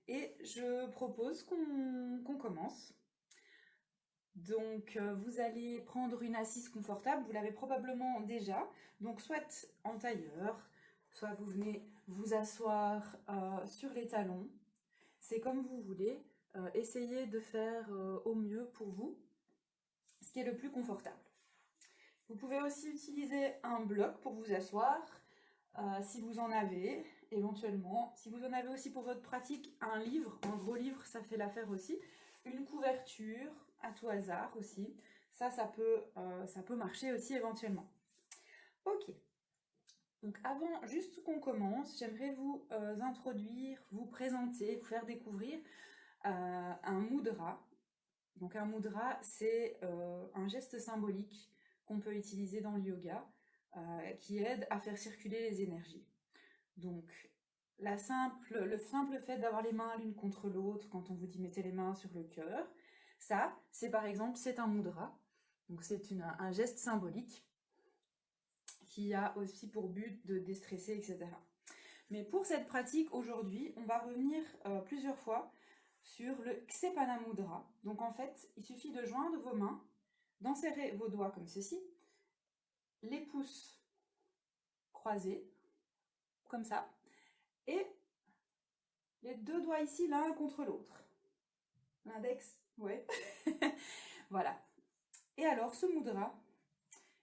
et je propose qu'on commence. Donc, vous allez prendre une assise confortable, vous l'avez probablement déjà, donc soit en tailleur, soit vous venez vous asseoir sur les talons, c'est comme vous voulez, essayez de faire au mieux pour vous, ce qui est le plus confortable. Vous pouvez aussi utiliser un bloc pour vous asseoir, si vous en avez, éventuellement. Si vous en avez aussi pour votre pratique, un livre, un gros livre, ça fait l'affaire aussi. Une couverture, à tout hasard aussi. Ça peut marcher aussi éventuellement. Ok. Donc avant, juste qu'on commence, j'aimerais vous introduire, vous présenter, vous faire découvrir un mudra. Donc un mudra, c'est un geste symbolique qu'on peut utiliser dans le yoga qui aide à faire circuler les énergies. Donc le simple fait d'avoir les mains l'une contre l'autre, quand on vous dit mettez les mains sur le cœur, ça, c'est par exemple, c'est un mudra. Donc c'est un geste symbolique qui a aussi pour but de déstresser, etc. Mais pour cette pratique, aujourd'hui, on va revenir plusieurs fois sur le Ksepana Mudra. Donc en fait, il suffit de joindre vos mains, d'enserrer vos doigts comme ceci, les pouces croisés, comme ça, et les deux doigts ici l'un contre l'autre. L'index, ouais. Voilà. Et alors, ce mudra,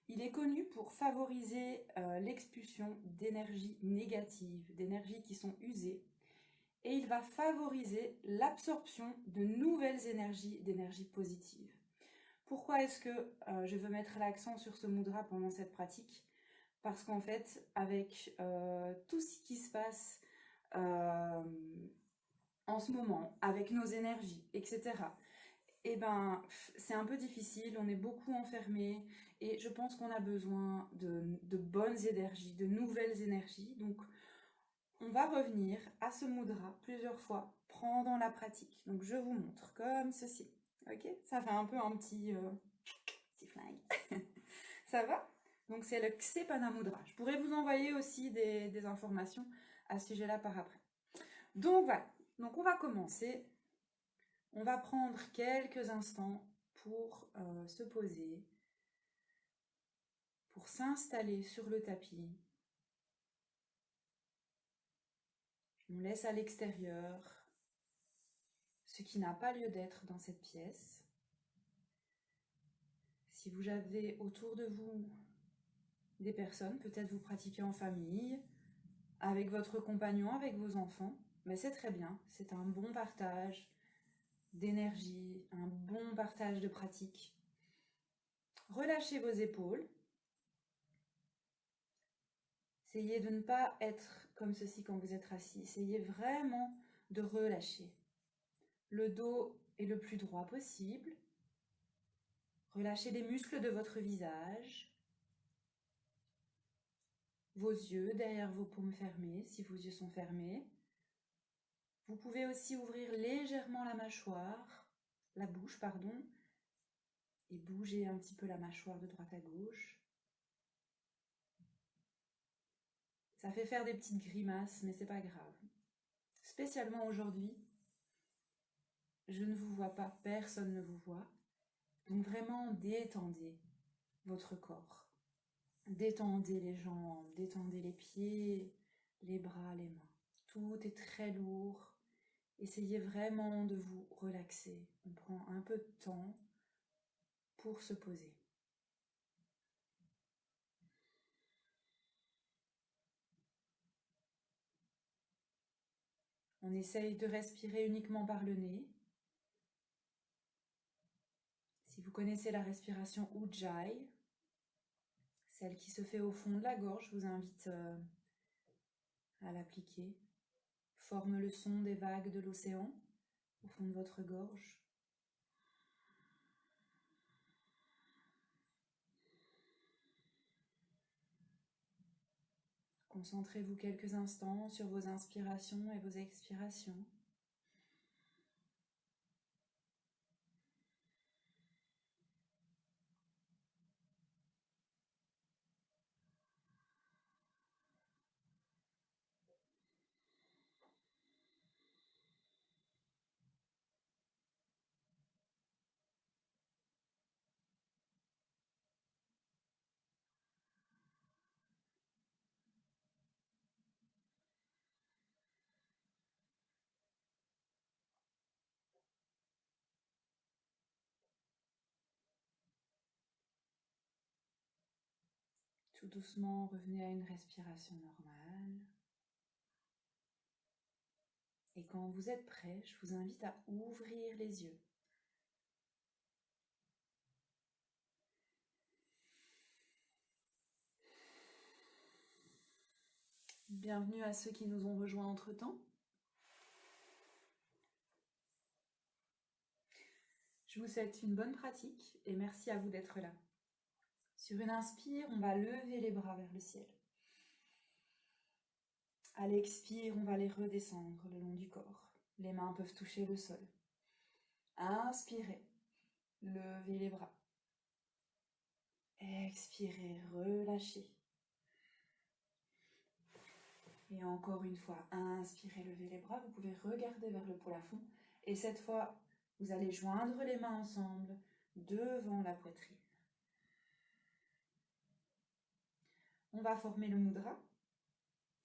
il est connu pour favoriser l'expulsion d'énergies négatives, d'énergies qui sont usées, et il va favoriser l'absorption de nouvelles énergies, d'énergies positives. Pourquoi est-ce que je veux mettre l'accent sur ce mudra pendant cette pratique? Parce qu'en fait, avec tout ce qui se passe en ce moment, avec nos énergies, etc., eh ben, c'est un peu difficile, on est beaucoup enfermé, et je pense qu'on a besoin de bonnes énergies, de nouvelles énergies. Donc, on va revenir à ce mudra plusieurs fois pendant la pratique. Donc, je vous montre comme ceci. Ok? Ça fait un peu un petit flag. Ça va? Donc, c'est le Ksepana Mudra. Je pourrais vous envoyer aussi des informations à ce sujet-là par après. Donc, voilà. Donc, on va commencer. On va prendre quelques instants pour se poser, pour s'installer sur le tapis. On laisse à l'extérieur ce qui n'a pas lieu d'être dans cette pièce. Si vous avez autour de vous des personnes, peut-être vous pratiquez en famille, avec votre compagnon, avec vos enfants, mais c'est très bien, c'est un bon partage d'énergie, un bon partage de pratique. Relâchez vos épaules. Essayez de ne pas être comme ceci quand vous êtes assis. Essayez vraiment de relâcher. Le dos est le plus droit possible. Relâchez les muscles de votre visage. Vos yeux derrière vos paumes fermées, si vos yeux sont fermés. Vous pouvez aussi ouvrir légèrement la bouche, pardon, et bouger un petit peu la mâchoire de droite à gauche. Ça fait faire des petites grimaces, mais c'est pas grave. Spécialement aujourd'hui, je ne vous vois pas, personne ne vous voit. Donc vraiment détendez votre corps. Détendez les jambes, détendez les pieds, les bras, les mains. Tout est très lourd. Essayez vraiment de vous relaxer. On prend un peu de temps pour se poser. On essaye de respirer uniquement par le nez. Si vous connaissez la respiration Ujjayi, celle qui se fait au fond de la gorge, je vous invite à l'appliquer. Forme le son des vagues de l'océan au fond de votre gorge. Concentrez-vous quelques instants sur vos inspirations et vos expirations. Tout doucement, revenez à une respiration normale. Et quand vous êtes prêt, je vous invite à ouvrir les yeux. Bienvenue à ceux qui nous ont rejoints entre-temps. Je vous souhaite une bonne pratique et merci à vous d'être là. Sur une inspire, on va lever les bras vers le ciel. À l'expire, on va les redescendre le long du corps. Les mains peuvent toucher le sol. Inspirez, levez les bras. Expirez, relâchez. Et encore une fois, inspirez, levez les bras. Vous pouvez regarder vers le plafond. Et cette fois, vous allez joindre les mains ensemble devant la poitrine. On va former le mudra,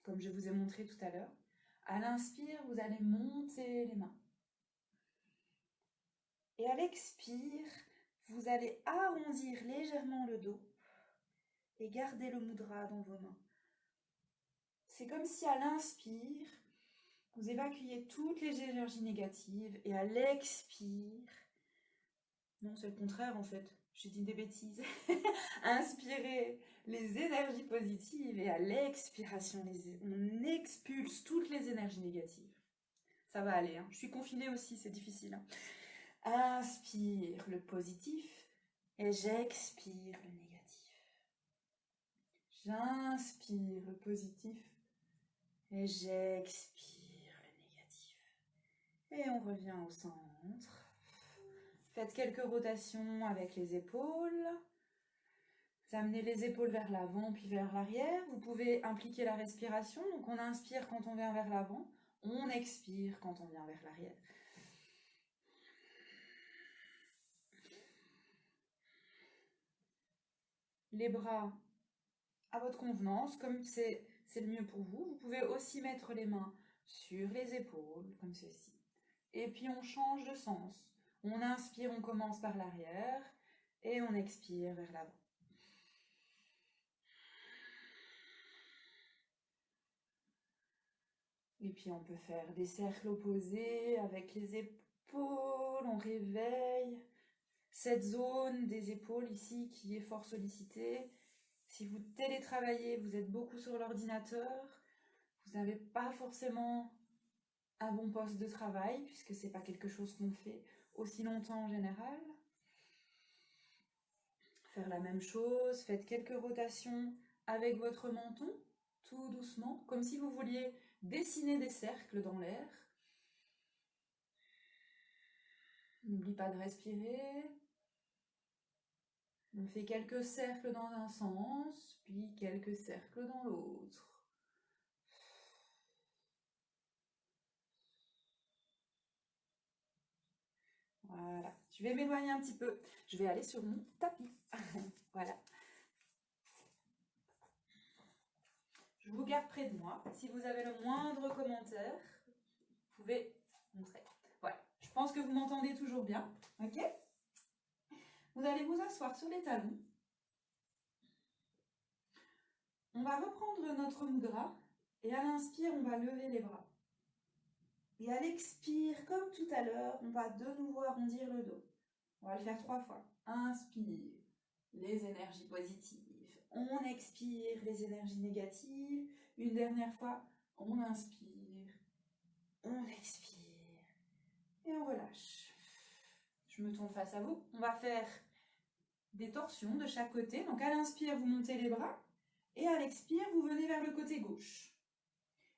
comme je vous ai montré tout à l'heure. À l'inspire, vous allez monter les mains. Et à l'expire, vous allez arrondir légèrement le dos et garder le mudra dans vos mains. C'est comme si à l'inspire, vous évacuiez toutes les énergies négatives et à l'expire, non c'est le contraire en fait, j'ai dit des bêtises, inspirez les énergies positives et à l'expiration, on expulse toutes les énergies négatives. Ça va aller, hein. Je suis confinée aussi, c'est difficile. Hein. Inspire le positif et j'expire le négatif. J'inspire le positif et j'expire le négatif. Et on revient au centre. Faites quelques rotations avec les épaules. Vous amenez les épaules vers l'avant puis vers l'arrière. Vous pouvez impliquer la respiration. Donc on inspire quand on vient vers l'avant. On expire quand on vient vers l'arrière. Les bras à votre convenance, comme c'est le mieux pour vous. Vous pouvez aussi mettre les mains sur les épaules, comme ceci. Et puis on change de sens. On inspire, on commence par l'arrière, et on expire vers l'avant. Et puis on peut faire des cercles opposés avec les épaules, on réveille cette zone des épaules ici qui est fort sollicitée. Si vous télétravaillez, vous êtes beaucoup sur l'ordinateur, vous n'avez pas forcément un bon poste de travail, puisque c'est pas quelque chose qu'on fait aussi longtemps en général. Faire la même chose, faites quelques rotations avec votre menton, tout doucement, comme si vous vouliez dessiner des cercles dans l'air. N'oublie pas de respirer. On fait quelques cercles dans un sens, puis quelques cercles dans l'autre. Voilà, je vais m'éloigner un petit peu. Je vais aller sur mon tapis. Voilà. Je vous garde près de moi. Si vous avez le moindre commentaire, vous pouvez montrer. Voilà, je pense que vous m'entendez toujours bien. Ok ? Vous allez vous asseoir sur les talons. On va reprendre notre mudra et à l'inspire, on va lever les bras. Et à l'expire, comme tout à l'heure, on va de nouveau arrondir le dos. On va le faire 3 fois. Inspire, les énergies positives. On expire, les énergies négatives. Une dernière fois, on inspire, on expire et on relâche. Je me tourne face à vous. On va faire des torsions de chaque côté. Donc à l'inspire, vous montez les bras. Et à l'expire, vous venez vers le côté gauche.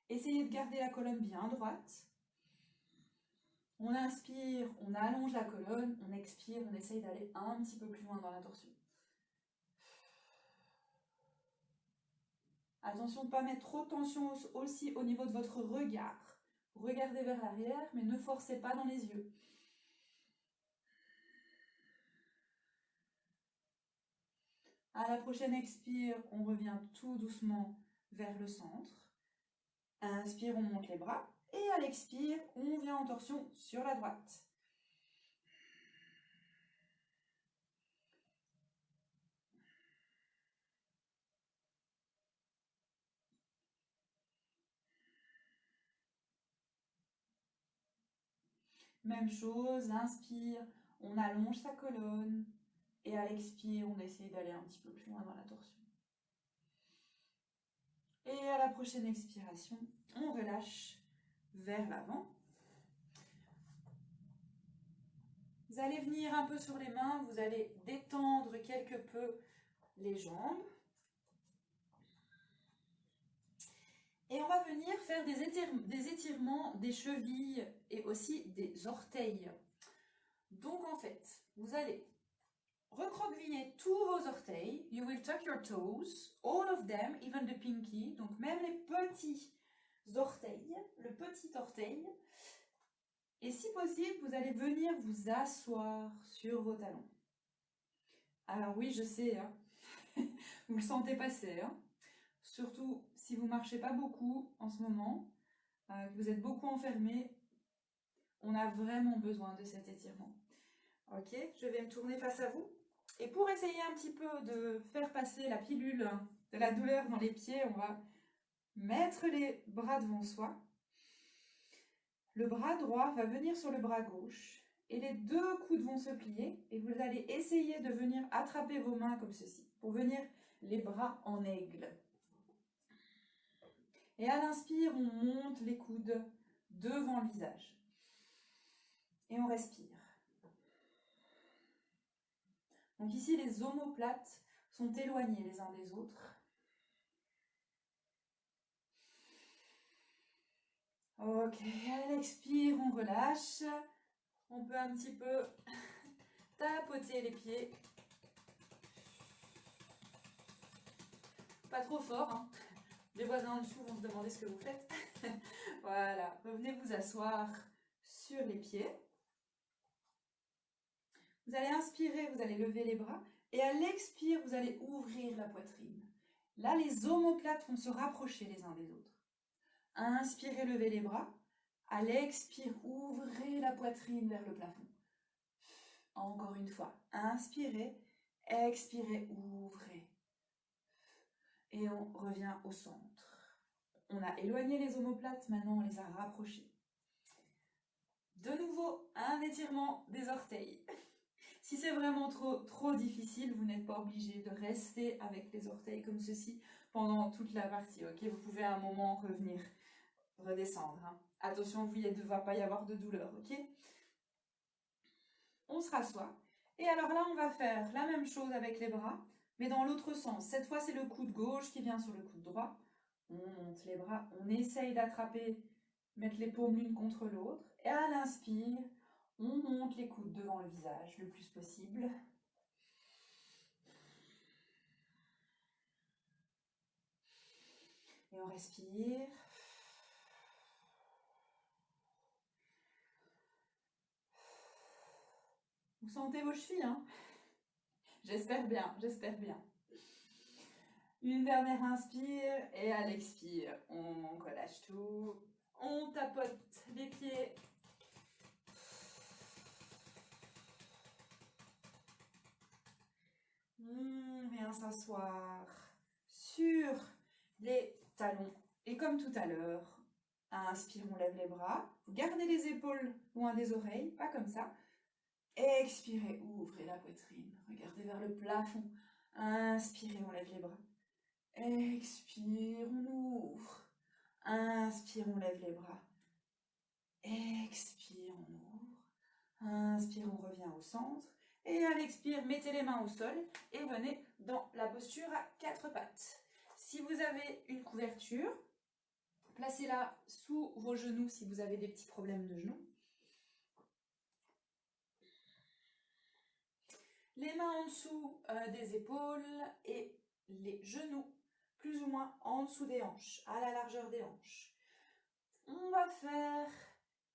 Essayez de garder la colonne bien droite. On inspire, on allonge la colonne. On expire, on essaye d'aller un petit peu plus loin dans la torsion. Attention de ne pas mettre trop de tension aussi au niveau de votre regard. Regardez vers l'arrière, mais ne forcez pas dans les yeux. À la prochaine expire, on revient tout doucement vers le centre. Inspire, on monte les bras. Et à l'expire, on vient en torsion sur la droite. Même chose, inspire, on allonge sa colonne. Et à l'expire, on essaye d'aller un petit peu plus loin dans la torsion. Et à la prochaine expiration, on relâche vers l'avant. Vous allez venir un peu sur les mains, vous allez détendre quelque peu les jambes. Et on va venir faire des étirements des chevilles et aussi des orteils. Donc en fait, vous allez recroqueviller tous vos orteils. You will tuck your toes, all of them, even the pinky. Donc même les petits orteils, le petit orteil. Et si possible, vous allez venir vous asseoir sur vos talons. Alors oui, je sais, hein, vous le sentez passer, hein. Surtout si vous ne marchez pas beaucoup en ce moment, que vous êtes beaucoup enfermé, on a vraiment besoin de cet étirement. Ok, je vais me tourner face à vous. Et pour essayer un petit peu de faire passer la pilule de la douleur dans les pieds, on va mettre les bras devant soi. Le bras droit va venir sur le bras gauche et les deux coudes vont se plier et vous allez essayer de venir attraper vos mains comme ceci pour venir les bras en aigle. Et à l'inspire, on monte les coudes devant le visage. Et on respire. Donc ici, les omoplates sont éloignés les uns des autres. Ok, à l'expire, on relâche. On peut un petit peu tapoter les pieds. Pas trop fort, hein. Les voisins en dessous vont se demander ce que vous faites. Voilà, revenez vous asseoir sur les pieds. Vous allez inspirer, vous allez lever les bras. Et à l'expire, vous allez ouvrir la poitrine. Là, les omoplates vont se rapprocher les uns des autres. Inspirez, levez les bras. À l'expire, ouvrez la poitrine vers le plafond. Encore une fois, inspirez, expirez, ouvrez. Et on revient au centre. On a éloigné les omoplates, maintenant on les a rapprochés. De nouveau, un étirement des orteils. Si c'est vraiment trop difficile, vous n'êtes pas obligé de rester avec les orteils comme ceci pendant toute la partie. Ok, vous pouvez à un moment revenir, redescendre. Hein. Attention, il ne va pas y avoir de douleur. Ok, on se rassoit. Et alors là, on va faire la même chose avec les bras, mais dans l'autre sens. Cette fois, c'est le coude gauche qui vient sur le coude droit. On monte les bras, on essaye d'attraper, mettre les paumes l'une contre l'autre. Et à l'inspire, on monte les coudes devant le visage le plus possible. Et on respire. Vous sentez vos chevilles, hein? J'espère bien, j'espère bien. Une dernière inspire et à l'expire, on relâche tout. On tapote les pieds. On vient s'asseoir sur les talons. Et comme tout à l'heure, inspire, on lève les bras. Vous gardez les épaules loin des oreilles, pas comme ça. Expirez, ouvrez la poitrine. Regardez vers le plafond. Inspirez, on lève les bras. Expire, on ouvre. Inspire, on lève les bras. Expire, on ouvre. Inspire, on revient au centre. Et à l'expire, mettez les mains au sol et venez dans la posture à quatre pattes. Si vous avez une couverture, placez-la sous vos genoux si vous avez des petits problèmes de genoux. Les mains en dessous des épaules et les genoux plus ou moins en dessous des hanches, à la largeur des hanches. On va faire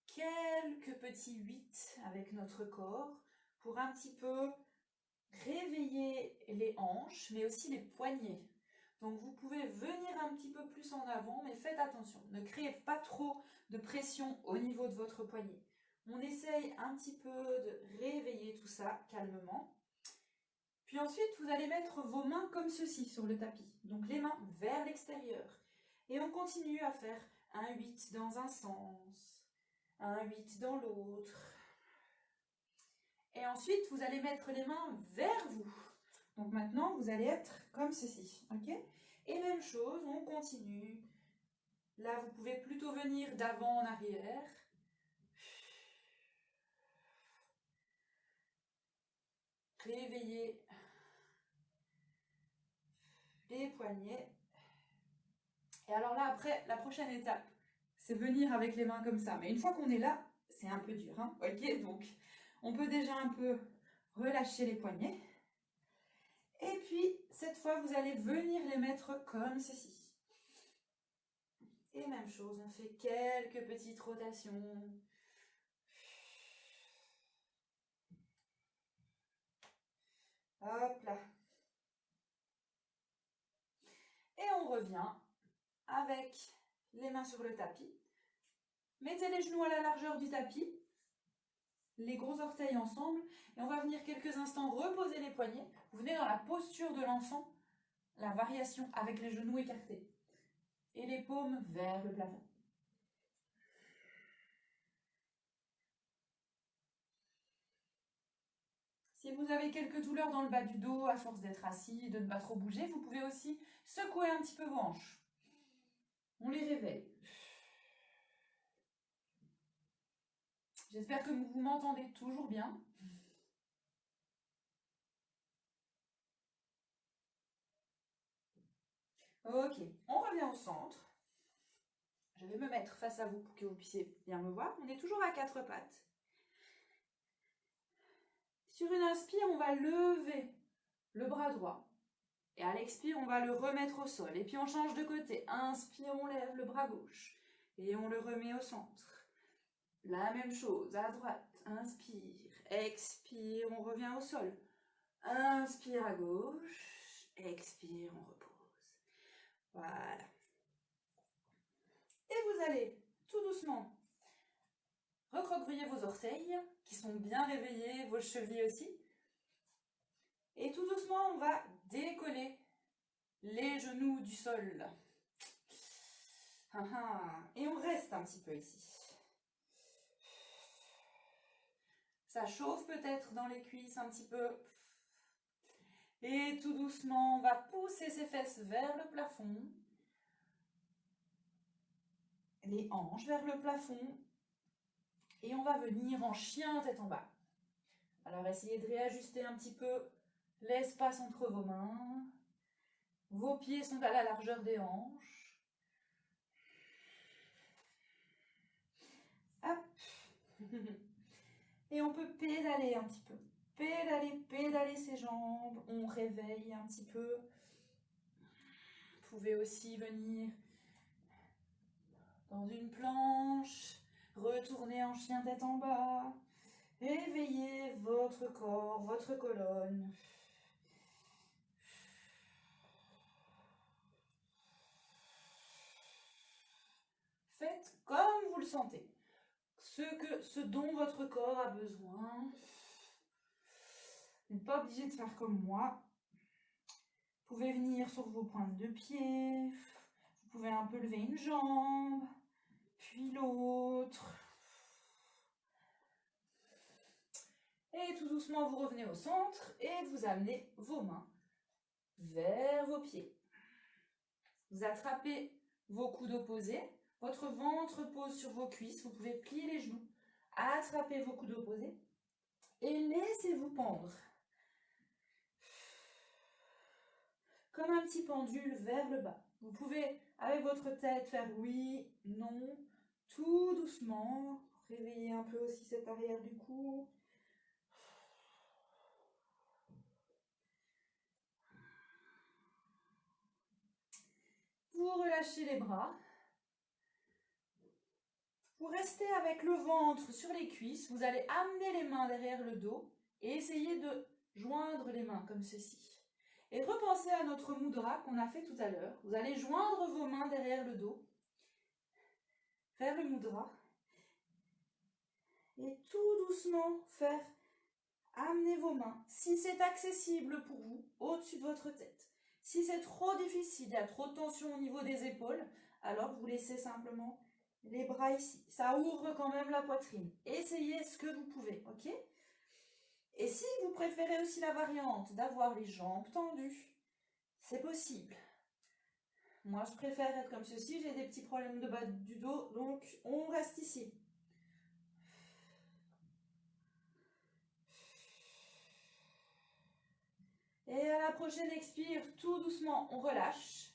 quelques petits 8 avec notre corps pour un petit peu réveiller les hanches, mais aussi les poignets. Donc vous pouvez venir un petit peu plus en avant, mais faites attention, ne créez pas trop de pression au niveau de votre poignet. On essaye un petit peu de réveiller tout ça calmement. Puis ensuite, vous allez mettre vos mains comme ceci sur le tapis. Donc les mains vers l'extérieur. Et on continue à faire un 8 dans un sens, un 8 dans l'autre. Et ensuite, vous allez mettre les mains vers vous. Donc maintenant, vous allez être comme ceci, ok? Et même chose, on continue. Là, vous pouvez plutôt venir d'avant en arrière. Réveillez les poignets. Et alors là, après, la prochaine étape, c'est venir avec les mains comme ça. Mais une fois qu'on est là, c'est un peu dur, hein? Ok, donc on peut déjà un peu relâcher les poignets. Et puis, cette fois, vous allez venir les mettre comme ceci. Et même chose, on fait quelques petites rotations. Hop là. Et on revient avec les mains sur le tapis. Mettez les genoux à la largeur du tapis, les gros orteils ensemble, et on va venir quelques instants reposer les poignets. Vous venez dans la posture de l'enfant, la variation avec les genoux écartés. Et les paumes vers le plafond. Si vous avez quelques douleurs dans le bas du dos, à force d'être assis, de ne pas trop bouger, vous pouvez aussi secouer un petit peu vos hanches. On les réveille. J'espère que vous m'entendez toujours bien. Ok, on revient au centre. Je vais me mettre face à vous pour que vous puissiez bien me voir. On est toujours à quatre pattes. Sur une inspire, on va lever le bras droit. Et à l'expire, on va le remettre au sol. Et puis on change de côté. Inspire, on lève le bras gauche. Et on le remet au centre. La même chose, à droite. Inspire, expire, on revient au sol. Inspire à gauche. Expire, on repose. Voilà. Et vous allez tout doucement recroqueviller vos orteils, qui sont bien réveillés, vos chevilles aussi. Et tout doucement, on va décoller les genoux du sol. Et on reste un petit peu ici. Ça chauffe peut-être dans les cuisses un petit peu. Et tout doucement, on va pousser ses fesses vers le plafond. Les hanches vers le plafond. Et on va venir en chien tête en bas. Alors essayez de réajuster un petit peu l'espace entre vos mains. Vos pieds sont à la largeur des hanches. Hop. Et on peut pédaler un petit peu. Pédaler ses jambes. On réveille un petit peu. Vous pouvez aussi venir dans une planche. Retourner en chien tête en bas. Éveillez votre corps, votre colonne. Faites comme vous le sentez. Ce dont votre corps a besoin. Vous n'êtes pas obligé de faire comme moi. Vous pouvez venir sur vos pointes de pied. Vous pouvez un peu lever une jambe, puis l'autre. Et tout doucement, vous revenez au centre et vous amenez vos mains vers vos pieds. Vous attrapez vos coudes opposés. Votre ventre pose sur vos cuisses. Vous pouvez plier les genoux. Attrapez vos coudes opposés. Et laissez-vous pendre. Comme un petit pendule vers le bas. Vous pouvez, avec votre tête, faire oui, non, tout doucement. Réveillez un peu aussi cette arrière du cou. Vous relâchez les bras. Vous restez avec le ventre sur les cuisses. Vous allez amener les mains derrière le dos et essayer de joindre les mains comme ceci. Et repensez à notre mudra qu'on a fait tout à l'heure. Vous allez joindre vos mains derrière le dos. Faire le mudra. Et tout doucement faire amener vos mains, si c'est accessible pour vous, au-dessus de votre tête. Si c'est trop difficile, il y a trop de tension au niveau des épaules, alors vous laissez simplement les bras ici. Ça ouvre quand même la poitrine. Essayez ce que vous pouvez, ok? Et si vous préférez aussi la variante d'avoir les jambes tendues, c'est possible. Moi, je préfère être comme ceci, j'ai des petits problèmes de bas du dos, donc on reste ici. Et à la prochaine expire, tout doucement, on relâche.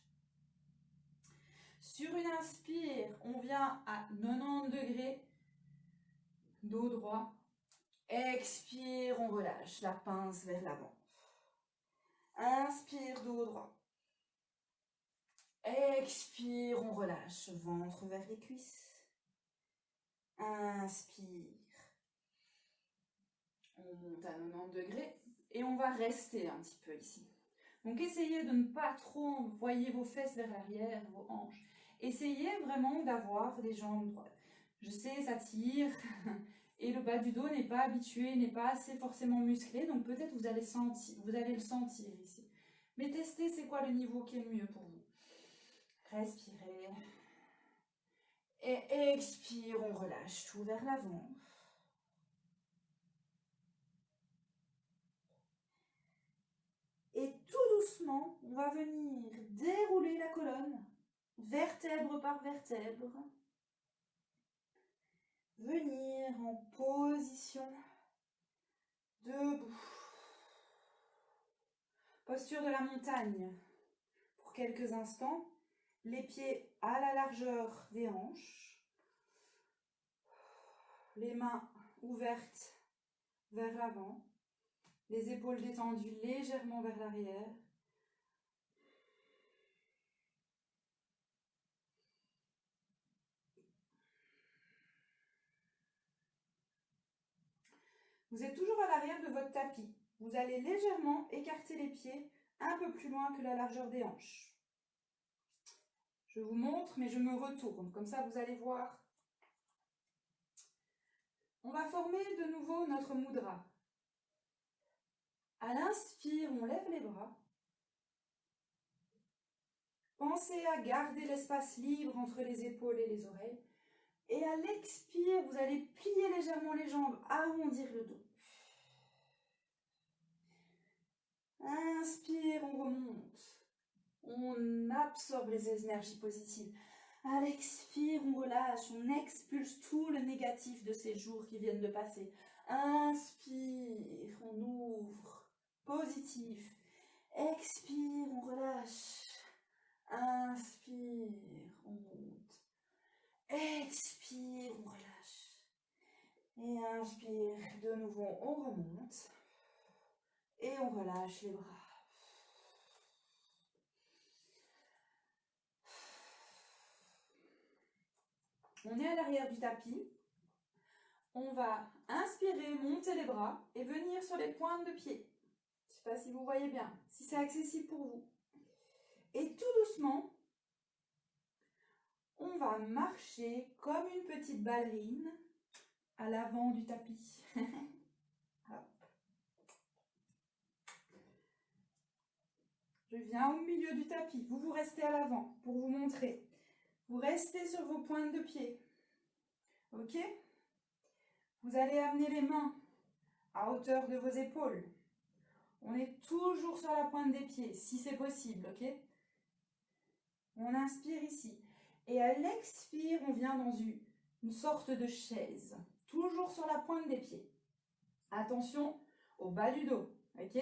Sur une inspire, on vient à 90 degrés, dos droit. Expire, on relâche, la pince vers l'avant. Inspire, dos droit. Expire, on relâche, ventre vers les cuisses. Inspire. On monte à 90 degrés et on va rester un petit peu ici. Donc essayez de ne pas trop envoyer vos fesses vers l'arrière, vos hanches. Essayez vraiment d'avoir des jambes droites. Je sais, ça tire et le bas du dos n'est pas habitué, n'est pas assez forcément musclé, donc peut-être vous allez le sentir ici. Mais testez c'est quoi le niveau qui est le mieux pour vous. Respirez. Et expire, on relâche tout vers l'avant. Et tout doucement, on va venir dérouler la colonne, vertèbre par vertèbre. Venir en position debout. Posture de la montagne. Pour quelques instants, les pieds à la largeur des hanches. Les mains ouvertes vers l'avant. Les épaules détendues légèrement vers l'arrière. Vous êtes toujours à l'arrière de votre tapis. Vous allez légèrement écarter les pieds un peu plus loin que la largeur des hanches. Je vous montre, mais je me retourne. Comme ça, vous allez voir. On va former de nouveau notre mudra. À l'inspire, on lève les bras. Pensez à garder l'espace libre entre les épaules et les oreilles. Et à l'expire, vous allez plier légèrement les jambes, arrondir le dos. Inspire, on remonte. On absorbe les énergies positives. À l'expire, on relâche, on expulse tout le négatif de ces jours qui viennent de passer. Inspire, on ouvre, positif. Expire, on relâche. Inspire, on monte. Expire, on relâche. Et inspire, de nouveau, on remonte. Et on relâche les bras. On est à l'arrière du tapis. On va inspirer, monter les bras et venir sur les pointes de pied. Je ne sais pas si vous voyez bien, si c'est accessible pour vous. Et tout doucement, on va marcher comme une petite ballerine à l'avant du tapis. Je viens au milieu du tapis. Vous restez à l'avant pour vous montrer. Vous restez sur vos pointes de pied. Ok? Vous allez amener les mains à hauteur de vos épaules. On est toujours sur la pointe des pieds, si c'est possible, ok? On inspire ici. Et à l'expire, on vient dans une sorte de chaise. Toujours sur la pointe des pieds. Attention au bas du dos, ok?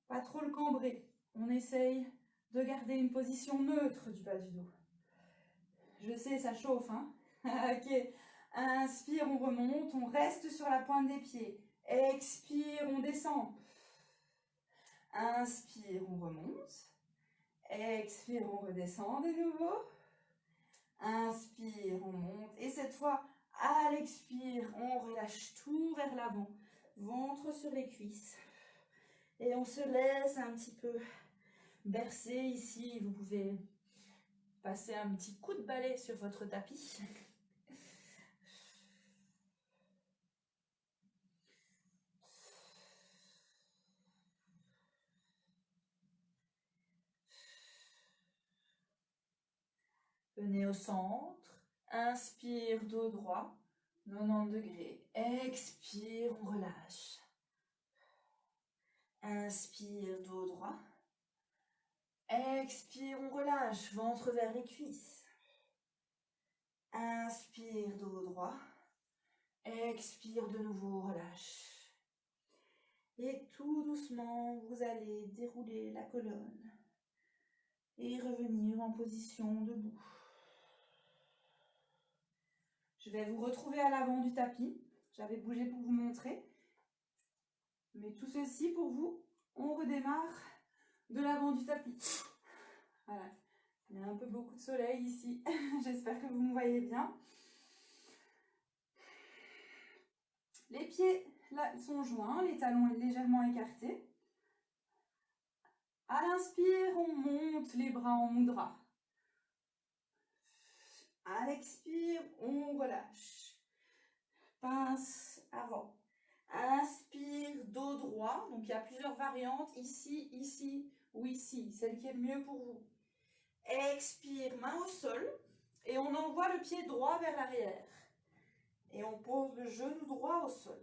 Pas trop le cambrer. On essaye de garder une position neutre du bas du dos. Je sais, ça chauffe, hein? Ok. Inspire, on remonte, on reste sur la pointe des pieds. Expire, on descend. Inspire, on remonte. Expire, on redescend de nouveau. Inspire, on monte. Et cette fois, à l'expire, on relâche tout vers l'avant. Ventre sur les cuisses. Et on se laisse un petit peu bercer ici. Vous pouvez passer un petit coup de balai sur votre tapis. Venez au centre. Inspire, dos droit. 90 degrés. Expire, on relâche. Inspire, dos droit. Expire, on relâche, ventre vers les cuisses. Inspire, dos droit. Expire de nouveau, relâche. Et tout doucement, vous allez dérouler la colonne et revenir en position debout. Je vais vous retrouver à l'avant du tapis. J'avais bougé pour vous montrer. Mais tout ceci pour vous, on redémarre de l'avant du tapis. Voilà. Il y a un peu beaucoup de soleil ici. J'espère que vous me voyez bien. Les pieds là, sont joints, les talons légèrement écartés. À l'inspire, on monte les bras en mudra. À l'expire, on relâche. Pince avant. Inspire, dos droit. Donc il y a plusieurs variantes. Ici, ici ou ici. Celle qui est le mieux pour vous. Expire, main au sol. Et on envoie le pied droit vers l'arrière. Et on pose le genou droit au sol.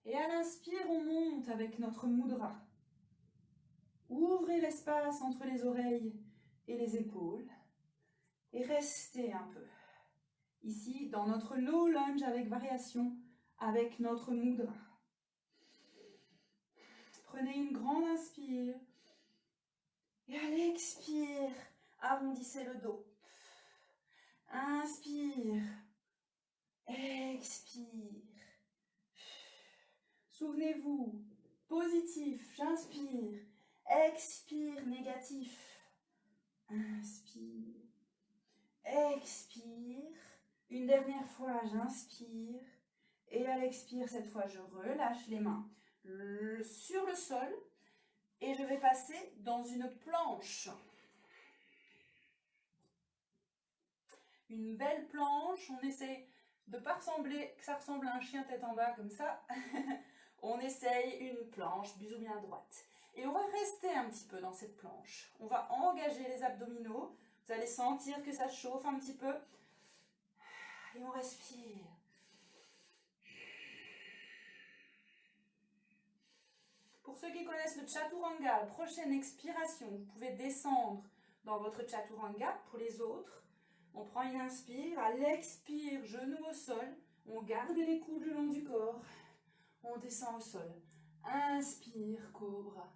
Et à l'inspire, on monte avec notre mudra. Ouvrez l'espace entre les oreilles et les épaules. Et restez un peu. Ici, dans notre low lunge avec variation, avec notre mudra. Prenez une grande inspire. Et à l'expire, arrondissez le dos. Inspire. Expire. Souvenez-vous, positif, j'inspire. Expire, négatif. Inspire. Expire. Une dernière fois, j'inspire. Et à l'expire, cette fois, je relâche les mains sur le sol. Et je vais passer dans une planche. Une belle planche. On essaie de ne pas que ça ressemble à un chien tête en bas comme ça. On essaye une planche plus ou bien droite. Et on va rester un petit peu dans cette planche. On va engager les abdominaux. Vous allez sentir que ça chauffe un petit peu. Et on respire. Pour ceux qui connaissent le Chaturanga, la prochaine expiration, vous pouvez descendre dans votre Chaturanga. Pour les autres, on prend une inspire. À l'expire, genou au sol. On garde les coudes le long du corps. On descend au sol. Inspire, cobra.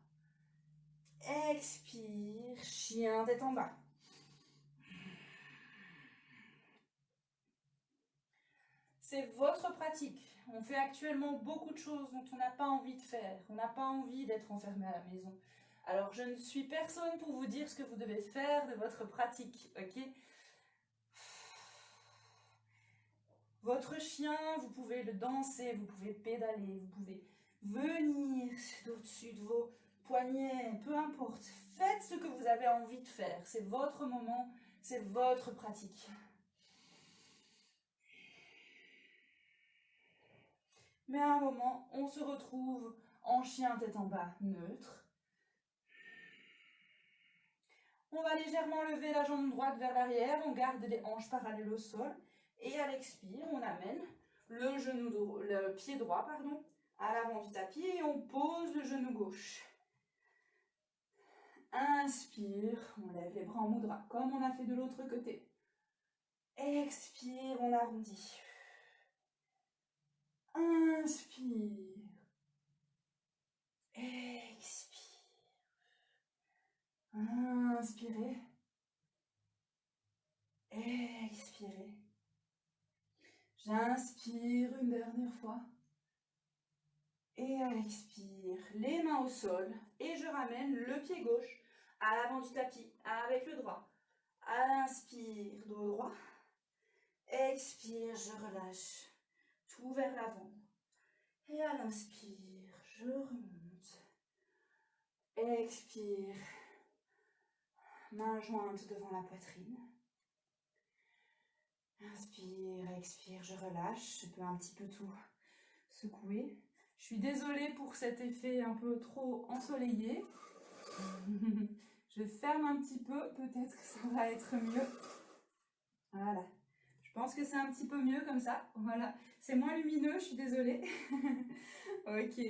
Expire, chien tête en bas. C'est votre pratique. On fait actuellement beaucoup de choses dont on n'a pas envie de faire. On n'a pas envie d'être enfermé à la maison. Alors, je ne suis personne pour vous dire ce que vous devez faire de votre pratique, ok? Votre chien, vous pouvez le danser, vous pouvez pédaler, vous pouvez venir au-dessus de vos poignets, peu importe. Faites ce que vous avez envie de faire. C'est votre moment, c'est votre pratique. Mais à un moment, on se retrouve en chien tête en bas, neutre. On va légèrement lever la jambe droite vers l'arrière, on garde les hanches parallèles au sol. Et à l'expire, on amène le pied droit à l'avant du tapis et on pose le genou gauche. Inspire, on lève les bras en mudra, comme on a fait de l'autre côté. Expire, on arrondit. Inspire. Expire. Inspirez. Expirez. J'inspire une dernière fois. Et à l'expire, les mains au sol. Et je ramène le pied gauche à l'avant du tapis avec le droit. À l'inspire, dos droit. Expire, je relâche. Tout vers l'avant. Et à l'inspire, je remonte. Expire. Main jointe devant la poitrine. Inspire, expire, je relâche. Je peux un petit peu tout secouer. Je suis désolée pour cet effet un peu trop ensoleillé. Je ferme un petit peu, peut-être que ça va être mieux. Voilà. Je pense que c'est un petit peu mieux comme ça. Voilà. C'est moins lumineux, je suis désolée. Ok.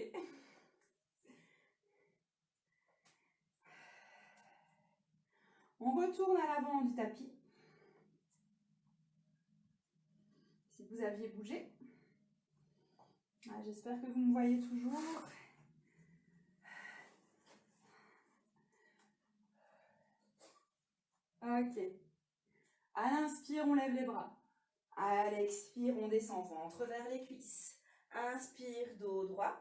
On retourne à l'avant du tapis. Si vous aviez bougé. Ah, j'espère que vous me voyez toujours. Ok. À l'inspire, on lève les bras. À l'expire, on descend ventre vers les cuisses. Inspire, dos droit.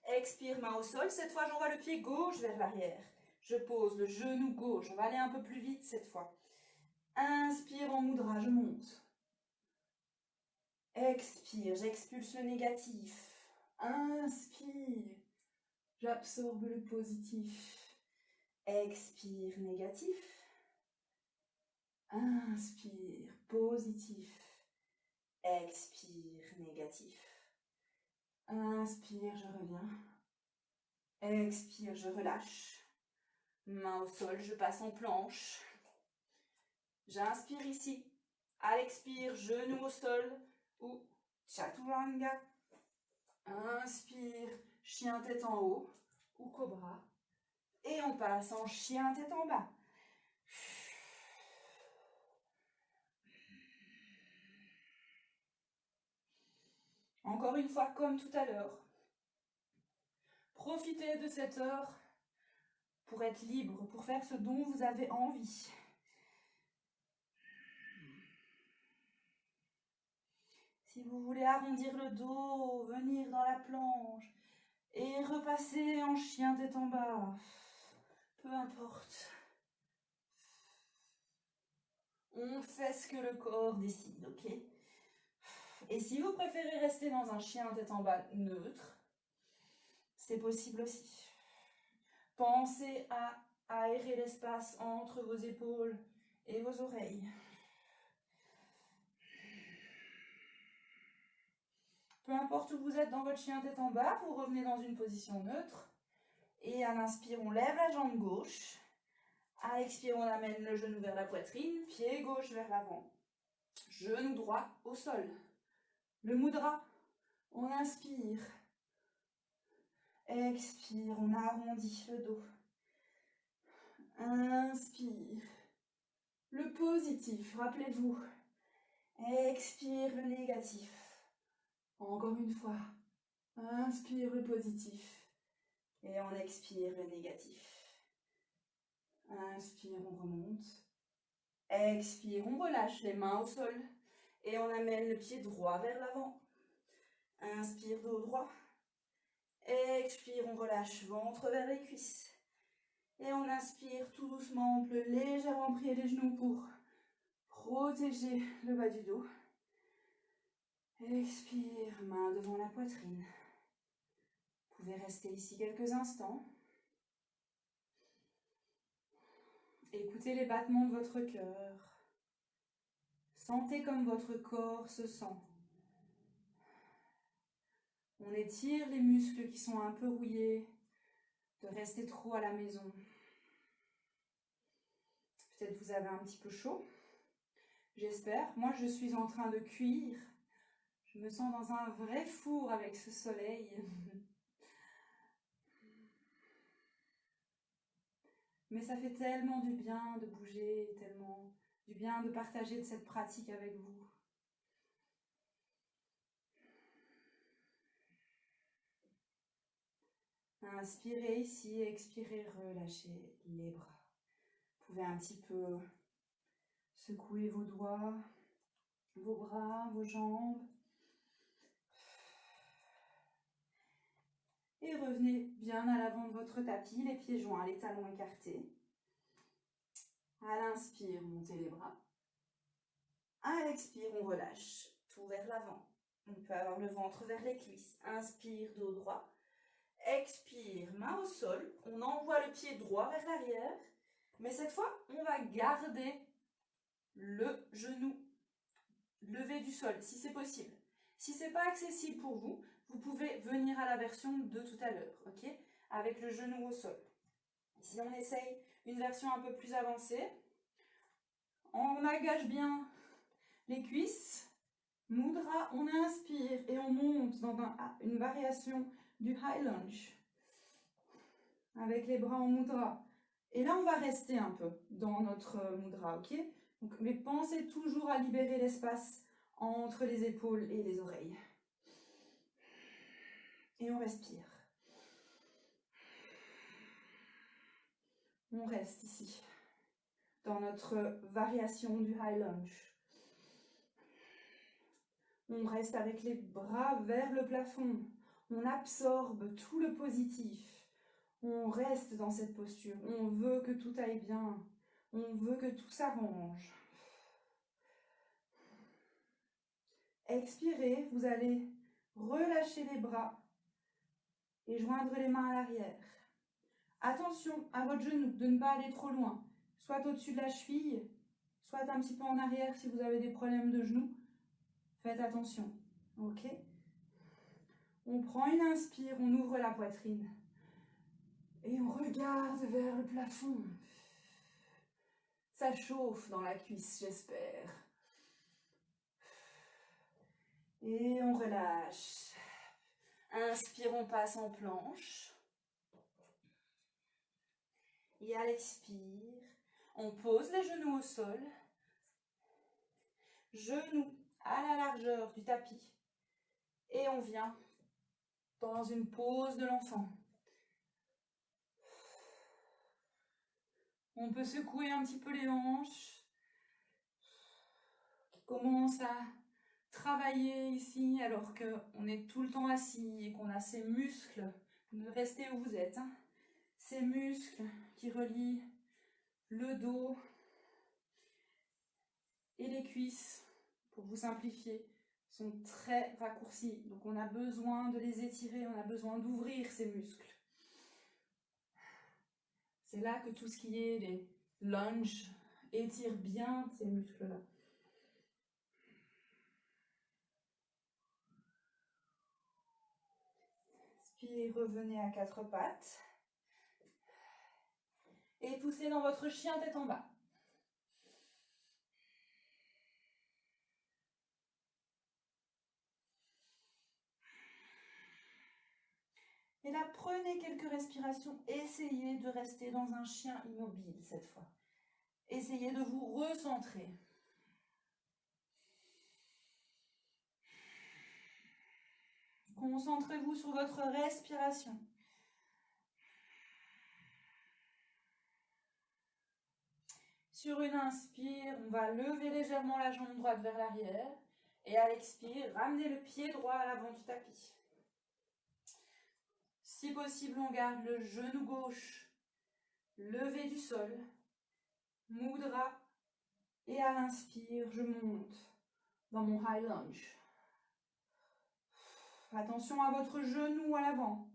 Expire, main au sol. Cette fois, j'envoie le pied gauche vers l'arrière. Je pose le genou gauche. On va aller un peu plus vite cette fois. Inspire en mudra, je monte. Expire, j'expulse le négatif. Inspire, j'absorbe le positif. Expire, négatif. Inspire, positif. Expire, négatif. Inspire, je reviens. Expire, je relâche. Main au sol, je passe en planche. J'inspire ici. À l'expire, genou au sol ou chaturanga. Inspire, chien tête en haut ou cobra. Et on passe en chien tête en bas. Encore une fois, comme tout à l'heure. Profitez de cette heure pour être libre, pour faire ce dont vous avez envie. Si vous voulez arrondir le dos, venir dans la planche et repasser en chien tête en bas, peu importe. On fait ce que le corps décide, ok? Et si vous préférez rester dans un chien tête en bas neutre, c'est possible aussi. Pensez à aérer l'espace entre vos épaules et vos oreilles. Peu importe où vous êtes dans votre chien tête en bas, vous revenez dans une position neutre. Et à l'inspire, on lève la jambe gauche. À l'expire, on amène le genou vers la poitrine, pied gauche vers l'avant. Genou droit au sol. Le mudra, on inspire. Expire, on arrondit le dos. Inspire. Le positif, rappelez-vous. Expire le négatif. Encore une fois. Inspire le positif. Et on expire le négatif. Inspire, on remonte. Expire, on relâche les mains au sol. Et on amène le pied droit vers l'avant. Inspire, dos droit. Expire, on relâche ventre vers les cuisses. Et on inspire tout doucement, on peut légèrement plier les genoux pour protéger le bas du dos. Expire, main devant la poitrine. Vous pouvez rester ici quelques instants. Écoutez les battements de votre cœur. Sentez comme votre corps se sent. On étire les muscles qui sont un peu rouillés, de rester trop à la maison. Peut-être vous avez un petit peu chaud. J'espère. Moi, je suis en train de cuire. Je me sens dans un vrai four avec ce soleil. Mais ça fait tellement du bien de bouger, tellement du bien de partager de cette pratique avec vous. Inspirez ici, expirez, relâchez les bras. Vous pouvez un petit peu secouer vos doigts, vos bras, vos jambes. Et revenez bien à l'avant de votre tapis, les pieds joints, les talons écartés. À l'inspire, montez les bras. À l'expire, on relâche, tout vers l'avant. On peut avoir le ventre vers les cuisses. Inspire, dos droit. Expire, main au sol. On envoie le pied droit vers l'arrière. Mais cette fois, on va garder le genou levé du sol, si c'est possible. Si ce n'est pas accessible pour vous, vous pouvez venir à la version de tout à l'heure, ok? Avec le genou au sol. Si on essaye une version un peu plus avancée, on agache bien les cuisses, mudra, on inspire et on monte dans une variation du high lunge. Avec les bras en mudra, Et là, on va rester un peu dans notre mudra, ok? Donc, mais pensez toujours à libérer l'espace entre les épaules et les oreilles. Et on respire. On reste ici, dans notre variation du high lunge. On reste avec les bras vers le plafond. On absorbe tout le positif. On reste dans cette posture. On veut que tout aille bien. On veut que tout s'arrange. Expirez, vous allez relâcher les bras et joindre les mains à l'arrière. Attention à votre genou, de ne pas aller trop loin. Soit au-dessus de la cheville, soit un petit peu en arrière si vous avez des problèmes de genoux. Faites attention, ok? On prend une inspire, on ouvre la poitrine. Et on regarde vers le plafond. Ça chauffe dans la cuisse, j'espère. Et on relâche. Inspire, on passe en planche. Et à l'expire, on pose les genoux au sol. Genoux à la largeur du tapis. Et on vient dans une pose de l'enfant. On peut secouer un petit peu les hanches. Qui commencent à travailler ici alors qu'on est tout le temps assis et qu'on a ces muscles. Restez où vous êtes. Hein. Ces muscles qui relient le dos et les cuisses, pour vous simplifier, sont très raccourcis. Donc on a besoin de les étirer, on a besoin d'ouvrir ces muscles. C'est là que tout ce qui est les lunges étire bien ces muscles-là. Puis revenez à quatre pattes. Et poussez dans votre chien tête en bas. Et là, prenez quelques respirations. Essayez de rester dans un chien immobile cette fois. Essayez de vous recentrer. Concentrez-vous sur votre respiration. Sur une inspire, on va lever légèrement la jambe droite vers l'arrière. Et à l'expire, ramenez le pied droit à l'avant du tapis. Si possible, on garde le genou gauche levé du sol. Mudra. Et à l'inspire, je monte dans mon high lunge. Attention à votre genou à l'avant.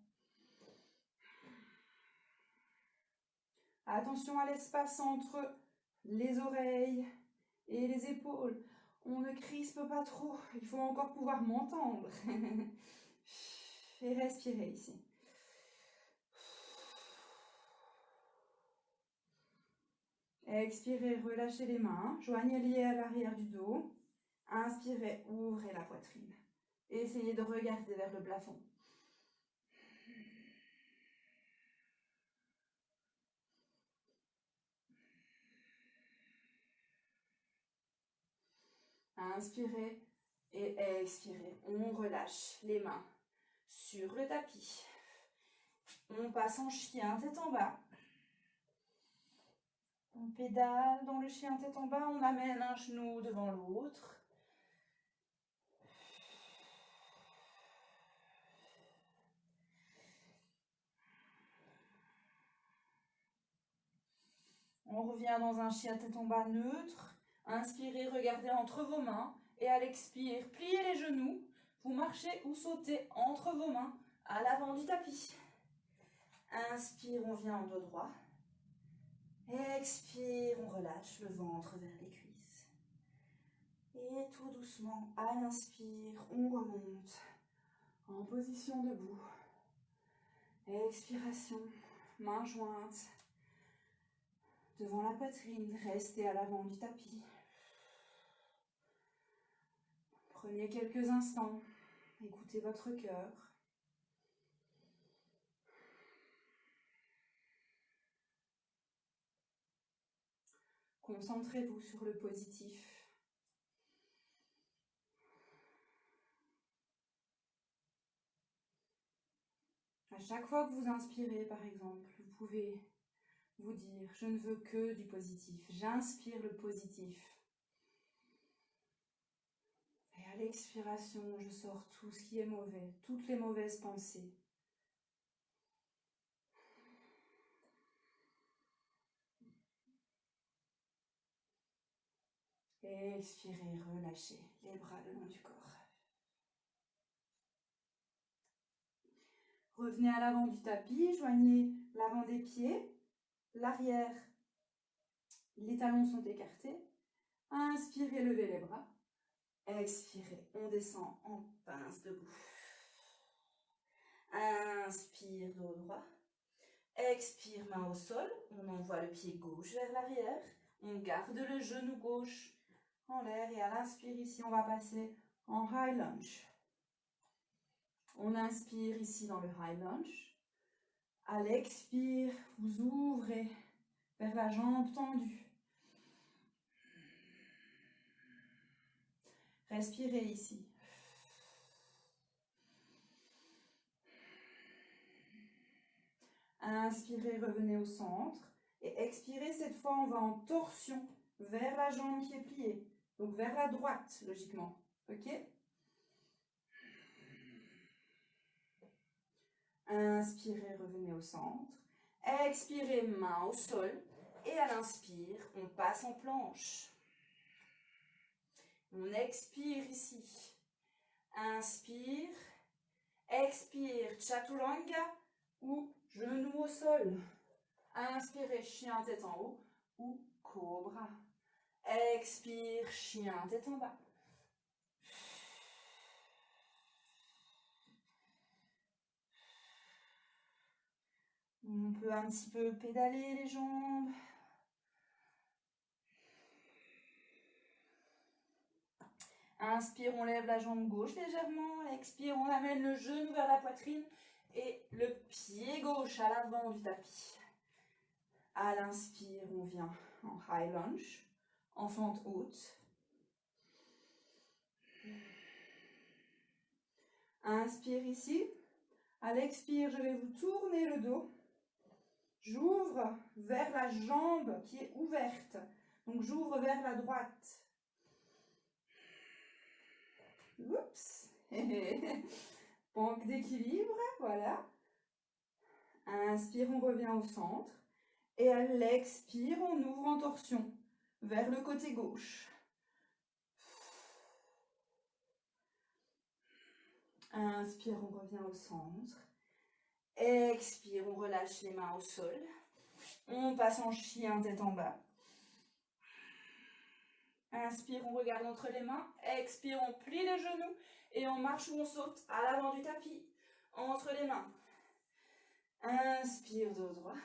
Attention à l'espace entre les oreilles et les épaules. On ne crispe pas trop, il faut encore pouvoir m'entendre. Et respirez ici. Expirez, relâchez les mains, joignez-les à l'arrière du dos. Inspirez, ouvrez la poitrine. Essayez de regarder vers le plafond. Inspirez et expirez. On relâche les mains sur le tapis. On passe en chien tête en bas. On pédale dans le chien tête en bas. On amène un genou devant l'autre. On revient dans un chien tête en bas neutre. Inspirez, regardez entre vos mains. Et à l'expire, pliez les genoux. Vous marchez ou sautez entre vos mains à l'avant du tapis. Inspire, on vient en dos droit. Expire, on relâche le ventre vers les cuisses. Et tout doucement, à l'inspire, on remonte en position debout. Expiration, main jointe devant la poitrine, restez à l'avant du tapis. Prenez quelques instants, écoutez votre cœur. Concentrez-vous sur le positif. À chaque fois que vous inspirez, par exemple, vous pouvez vous dire « Je ne veux que du positif ». J'inspire le positif. Et à l'expiration, je sors tout ce qui est mauvais, toutes les mauvaises pensées. Et expirez, relâchez les bras le long du corps. Revenez à l'avant du tapis, joignez l'avant des pieds, l'arrière, les talons sont écartés. Inspirez, levez les bras. Expirez, on descend en pince debout. Inspire, dos droit. Expire, main au sol. On envoie le pied gauche vers l'arrière. On garde le genou gauche en l'air. Et à l'inspire ici, on va passer en high lunge. On inspire ici dans le high lunge. À l'expire, vous ouvrez vers la jambe tendue. Respirez ici. Inspirez, revenez au centre. Et expirez, cette fois, on va en torsion vers la jambe qui est pliée. Donc vers la droite, logiquement. Ok? Inspirez, revenez au centre. Expirez, main au sol. Et à l'inspire, on passe en planche. On expire ici. Inspire. Expire, chaturanga ou genou au sol. Inspirez, chien tête en haut ou cobra. Expire, chien tête en bas. On peut un petit peu pédaler les jambes. Inspire, on lève la jambe gauche légèrement. Expire, on amène le genou vers la poitrine et le pied gauche à l'avant du tapis. À l'inspire, on vient en high lunge, en fente haute. Inspire ici. À l'expire, je vais vous tourner le dos. J'ouvre vers la jambe qui est ouverte. Donc j'ouvre vers la droite. Oups. Manque d'équilibre, voilà. Inspire, on revient au centre. Et à l'expire, on ouvre en torsion vers le côté gauche. Inspire, on revient au centre. Expire, on relâche les mains au sol. On passe en chien tête en bas. Inspire, on regarde entre les mains. Expire, on plie les genoux. Et on marche ou on saute à l'avant du tapis. Entre les mains. Inspire, dos droit.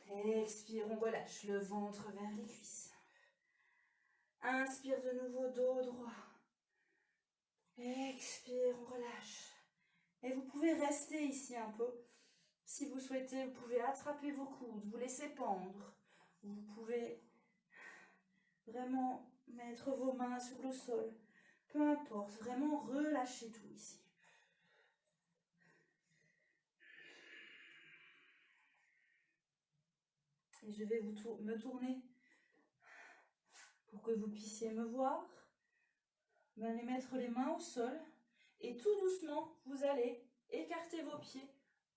Expire, on relâche le ventre vers les cuisses. Inspire de nouveau, dos droit. Expire, on relâche. Et vous pouvez rester ici un peu. Si vous souhaitez, vous pouvez attraper vos coudes, vous laisser pendre. Vous pouvez vraiment mettre vos mains sur le sol. Peu importe, vraiment relâchez tout ici. Et je vais me tourner pour que vous puissiez me voir. Vous allez mettre les mains au sol et tout doucement, vous allez écarter vos pieds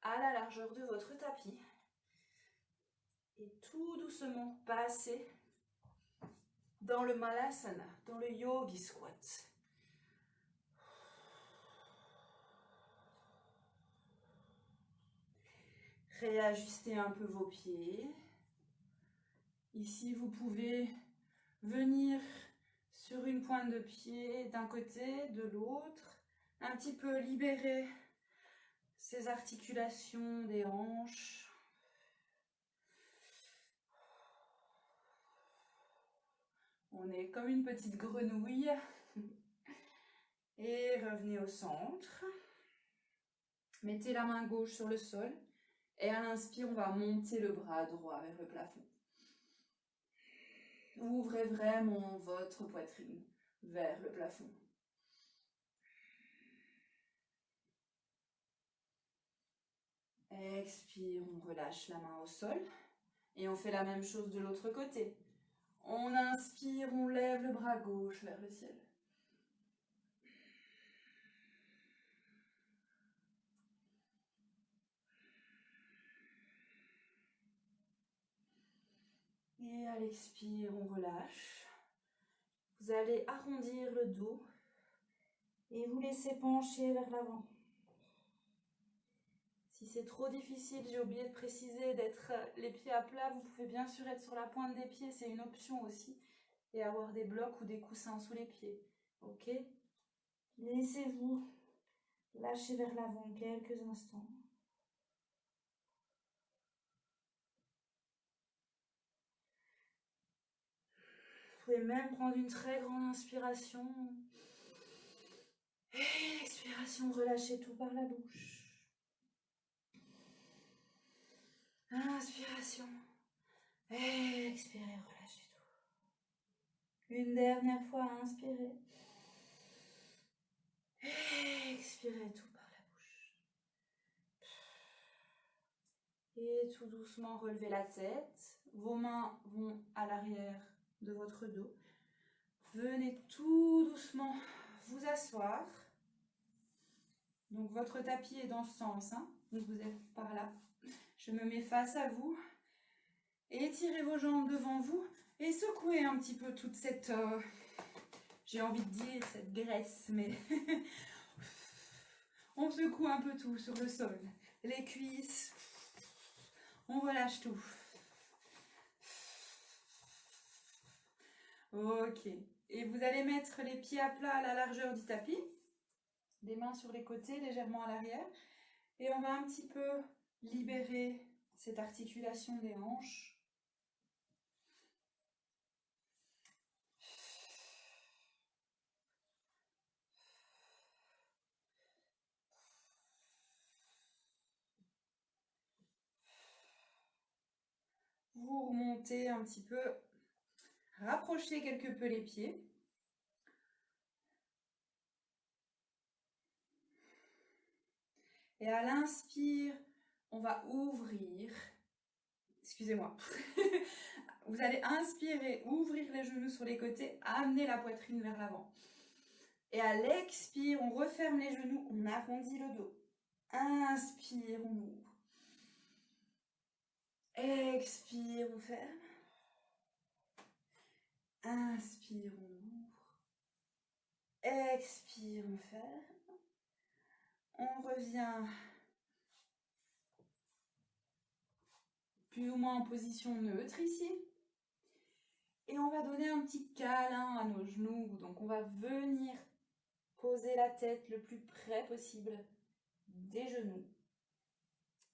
à la largeur de votre tapis. Et tout doucement passer dans le Malasana, dans le Yogi Squat. Réajustez un peu vos pieds. Ici, vous pouvez venir sur une pointe de pied d'un côté, de l'autre. Un petit peu libérer ces articulations des hanches. On est comme une petite grenouille. Et revenez au centre. Mettez la main gauche sur le sol. Et à l'inspire, on va monter le bras droit vers le plafond. Ouvrez vraiment votre poitrine vers le plafond. Expire, on relâche la main au sol. Et on fait la même chose de l'autre côté. On inspire, on lève le bras gauche vers le ciel. Et à l'expire, on relâche. Vous allez arrondir le dos et vous laisser pencher vers l'avant. Si c'est trop difficile, j'ai oublié de préciser d'être les pieds à plat, vous pouvez bien sûr être sur la pointe des pieds, c'est une option aussi. Et avoir des blocs ou des coussins sous les pieds. Ok? Laissez-vous lâcher vers l'avant quelques instants. Vous pouvez même prendre une très grande inspiration. Et expiration, relâchez tout par la bouche. Inspiration. Expirez, relâchez tout. Une dernière fois, inspirez. Expirez tout par la bouche. Et tout doucement, relevez la tête. Vos mains vont à l'arrière de votre dos. Venez tout doucement vous asseoir. Donc votre tapis est dans ce sens, hein. Donc vous êtes par là. Je me mets face à vous. Étirez vos jambes devant vous et secouez un petit peu toute cette, j'ai envie de dire cette graisse, mais on secoue un peu tout sur le sol. Les cuisses, on relâche tout. Ok. Et vous allez mettre les pieds à plat à la largeur du tapis. Les mains sur les côtés, légèrement à l'arrière. Et on va un petit peu libérer cette articulation des hanches. Vous remontez un petit peu, rapprochez quelque peu les pieds. Et à l'inspire, on va ouvrir. Excusez-moi. Vous allez inspirer, ouvrir les genoux sur les côtés, amener la poitrine vers l'avant. Et à l'expire, on referme les genoux, on arrondit le dos. Inspire, on ouvre. Expire, on ferme. Inspire, on ouvre. Expire, on ferme. On revient plus ou moins en position neutre ici. Et on va donner un petit câlin à nos genoux. Donc on va venir poser la tête le plus près possible des genoux.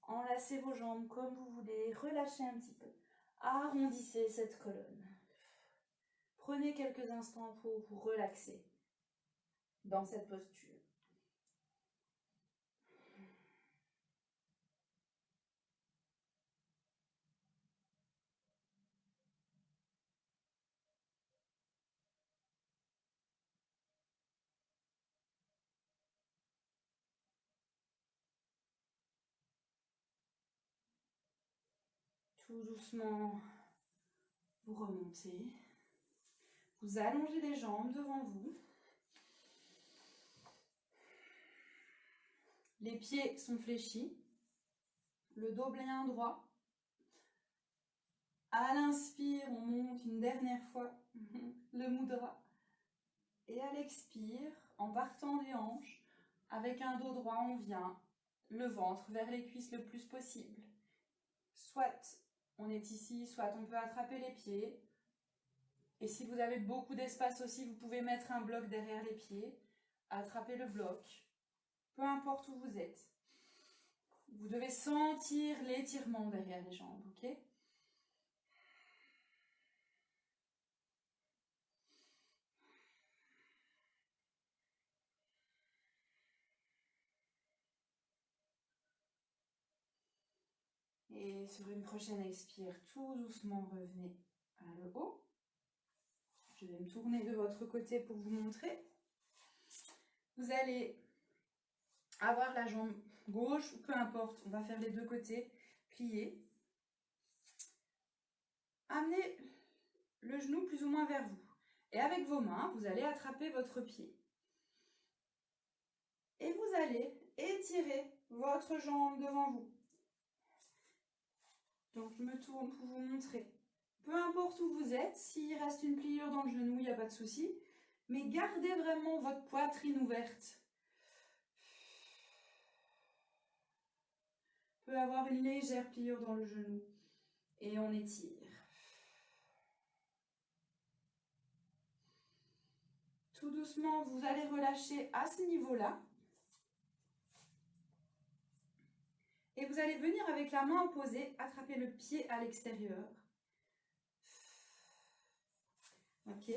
Enlacez vos jambes comme vous voulez. Relâchez un petit peu. Arrondissez cette colonne. Prenez quelques instants pour vous relaxer dans cette posture. Tout doucement, vous remontez. Vous allongez les jambes devant vous. Les pieds sont fléchis. Le dos bien droit. À l'inspire, on monte une dernière fois le mudra. Et à l'expire, en partant des hanches, avec un dos droit, on vient le ventre vers les cuisses le plus possible. Soit on est ici, soit on peut attraper les pieds. Et si vous avez beaucoup d'espace aussi, vous pouvez mettre un bloc derrière les pieds, attraper le bloc, peu importe où vous êtes. Vous devez sentir l'étirement derrière les jambes, ok ? Et sur une prochaine expire, tout doucement revenez à le haut. Je vais me tourner de votre côté pour vous montrer. Vous allez avoir la jambe gauche, ou peu importe, on va faire les deux côtés, plier. Amenez le genou plus ou moins vers vous. Et avec vos mains, vous allez attraper votre pied. Et vous allez étirer votre jambe devant vous. Donc je me tourne pour vous montrer. Peu importe où vous êtes, s'il reste une pliure dans le genou, il n'y a pas de souci. Mais gardez vraiment votre poitrine ouverte. On peut avoir une légère pliure dans le genou. Et on étire. Tout doucement, vous allez relâcher à ce niveau-là. Et vous allez venir avec la main opposée, attraper le pied à l'extérieur. Ok.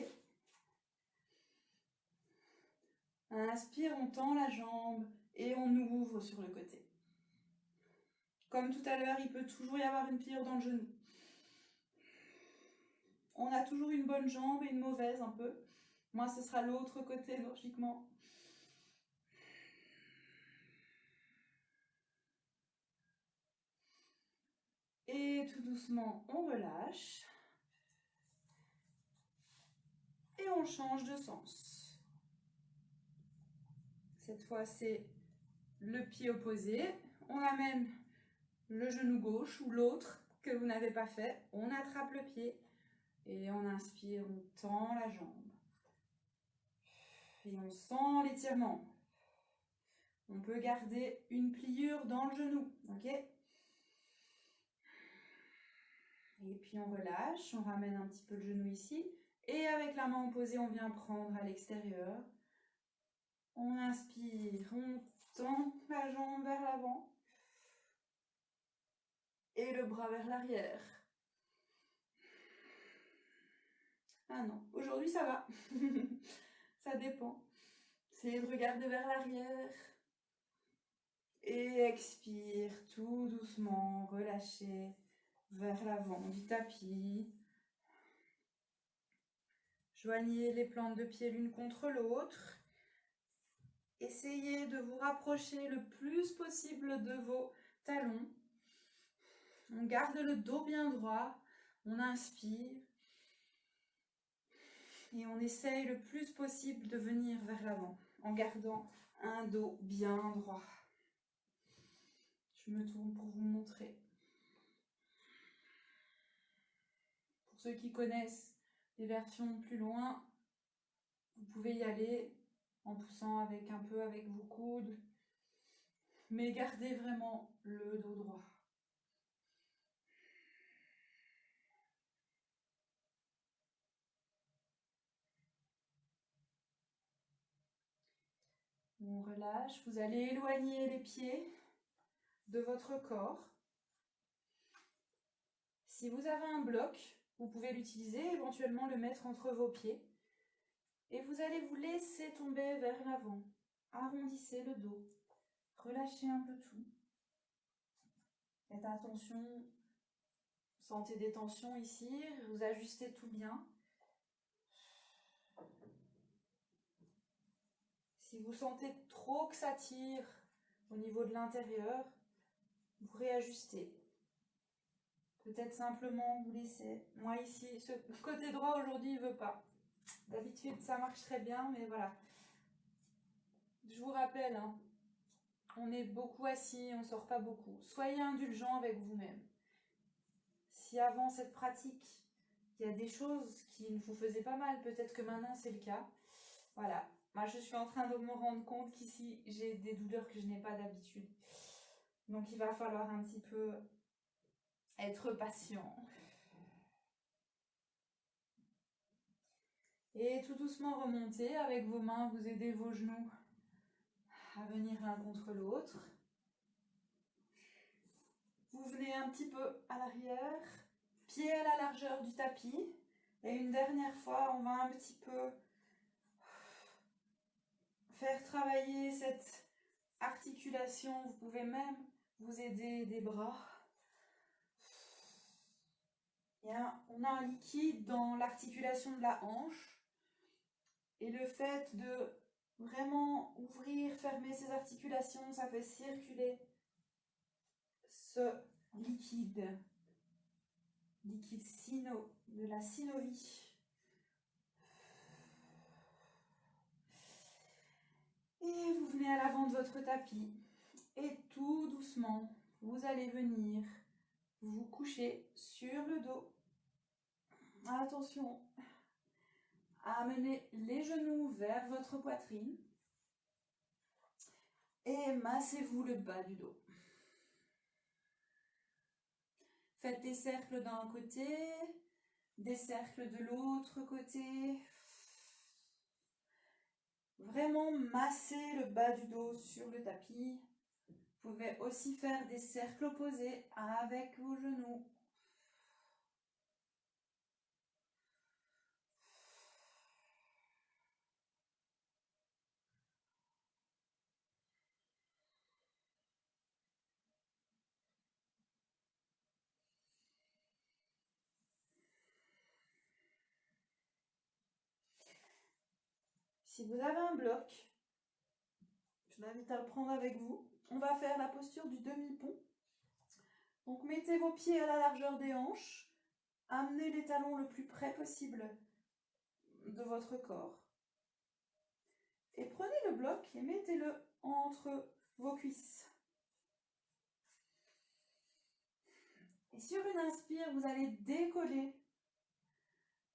Inspire, on tend la jambe et on ouvre sur le côté. Comme tout à l'heure, il peut toujours y avoir une pliure dans le genou. On a toujours une bonne jambe et une mauvaise un peu. Moi, ce sera l'autre côté, logiquement. Et tout doucement, on relâche. Et on change de sens. Cette fois, c'est le pied opposé. On amène le genou gauche ou l'autre que vous n'avez pas fait. On attrape le pied. Et on inspire, on tend la jambe. Et on sent l'étirement. On peut garder une pliure dans le genou. Ok ? Et puis on relâche, on ramène un petit peu le genou ici. Et avec la main opposée, on vient prendre à l'extérieur. On inspire, on tend la jambe vers l'avant. Et le bras vers l'arrière. Ah non, aujourd'hui ça va. Ça dépend. Essayez de regarder vers l'arrière. Et expire tout doucement, relâchez vers l'avant du tapis. Joignez les plantes de pied l'une contre l'autre. Essayez de vous rapprocher le plus possible de vos talons. On garde le dos bien droit. On inspire. Et on essaye le plus possible de venir vers l'avant en gardant un dos bien droit. Je me tourne pour vous montrer. Pour ceux qui connaissent les versions plus loin, vous pouvez y aller en poussant avec un peu avec vos coudes, mais gardez vraiment le dos droit. On relâche, vous allez éloigner les pieds de votre corps. Si vous avez un bloc, vous pouvez l'utiliser, éventuellement le mettre entre vos pieds. Et vous allez vous laisser tomber vers l'avant. Arrondissez le dos. Relâchez un peu tout. Faites attention. Sentez des tensions ici. Vous ajustez tout bien. Si vous sentez trop que ça tire au niveau de l'intérieur, vous réajustez. Peut-être simplement vous laisser. Moi ici, ce côté droit aujourd'hui, il ne veut pas. D'habitude, ça marche très bien, mais voilà. Je vous rappelle, hein, on est beaucoup assis, on ne sort pas beaucoup. Soyez indulgents avec vous-même. Si avant cette pratique, il y a des choses qui ne vous faisaient pas mal, peut-être que maintenant c'est le cas. Voilà. Moi, je suis en train de me rendre compte qu'ici, j'ai des douleurs que je n'ai pas d'habitude. Donc, il va falloir un petit peu être patient. Et tout doucement remonter avec vos mains, vous aidez vos genoux à venir l'un contre l'autre. Vous venez un petit peu à l'arrière, pied à la largeur du tapis. Et une dernière fois, on va un petit peu faire travailler cette articulation. Vous pouvez même vous aider des bras. On a un liquide dans l'articulation de la hanche. Et le fait de vraiment ouvrir, fermer ces articulations, ça fait circuler ce liquide de la synovie. Et vous venez à l'avant de votre tapis. Et tout doucement, vous allez venir vous coucher sur le dos. Attention, amenez les genoux vers votre poitrine. Et massez-vous le bas du dos. Faites des cercles d'un côté, des cercles de l'autre côté. Vraiment masser le bas du dos sur le tapis. Vous pouvez aussi faire des cercles opposés avec vos genoux. Si vous avez un bloc, je vous invite à le prendre avec vous. On va faire la posture du demi-pont. Donc mettez vos pieds à la largeur des hanches. Amenez les talons le plus près possible de votre corps. Et prenez le bloc et mettez-le entre vos cuisses. Et sur une inspire, vous allez décoller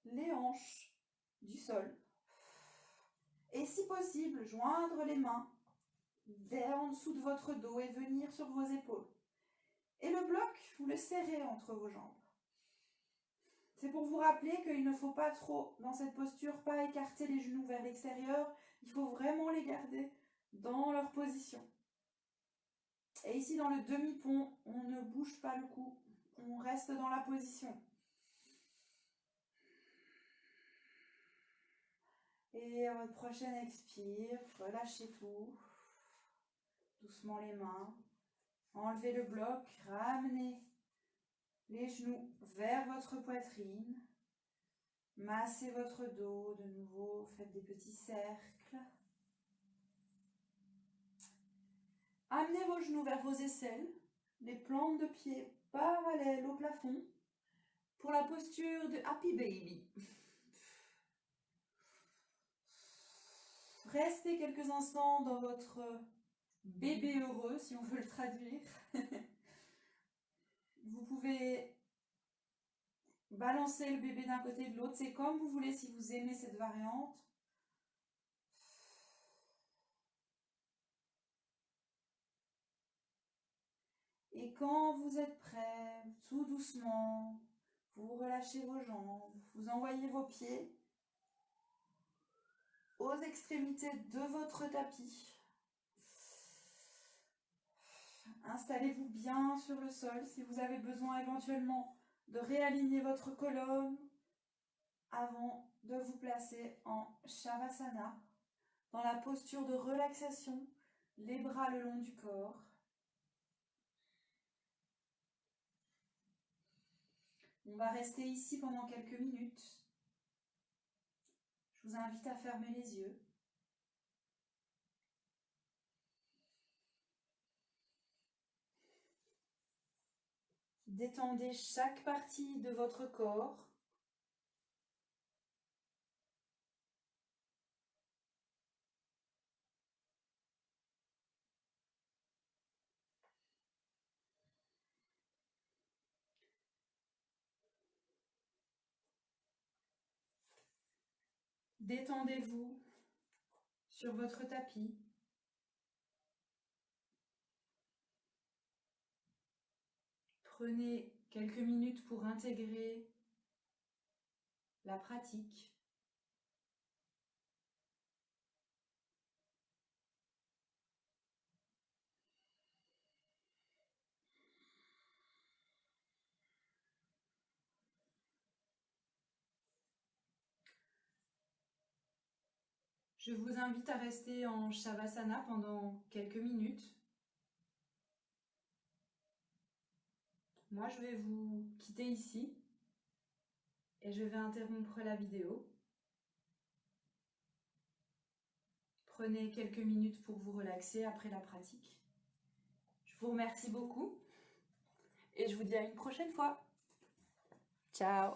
les hanches du sol. Et si possible, joindre les mains en dessous de votre dos et venir sur vos épaules. Et le bloc, vous le serrez entre vos jambes. C'est pour vous rappeler qu'il ne faut pas trop, dans cette posture, pas écarter les genoux vers l'extérieur. Il faut vraiment les garder dans leur position. Et ici, dans le demi-pont, on ne bouge pas le cou. On reste dans la position. Et à votre prochaine expire, relâchez tout. Doucement les mains. Enlevez le bloc, ramenez les genoux vers votre poitrine. Massez votre dos de nouveau, faites des petits cercles. Amenez vos genoux vers vos aisselles, les plantes de pied parallèles au plafond pour la posture de Happy Baby. Restez quelques instants dans votre bébé heureux, si on veut le traduire. Vous pouvez balancer le bébé d'un côté et de l'autre, c'est comme vous voulez si vous aimez cette variante. Et quand vous êtes prêt, tout doucement, vous relâchez vos jambes, vous envoyez vos pieds aux extrémités de votre tapis. Installez-vous bien sur le sol si vous avez besoin éventuellement de réaligner votre colonne avant de vous placer en Shavasana, dans la posture de relaxation, les bras le long du corps. On va rester ici pendant quelques minutes. Je vous invite à fermer les yeux. Détendez chaque partie de votre corps. Détendez-vous sur votre tapis. Prenez quelques minutes pour intégrer la pratique. Je vous invite à rester en Shavasana pendant quelques minutes. Moi, je vais vous quitter ici. et je vais interrompre la vidéo. Prenez quelques minutes pour vous relaxer après la pratique. Je vous remercie beaucoup et je vous dis à une prochaine fois. Ciao!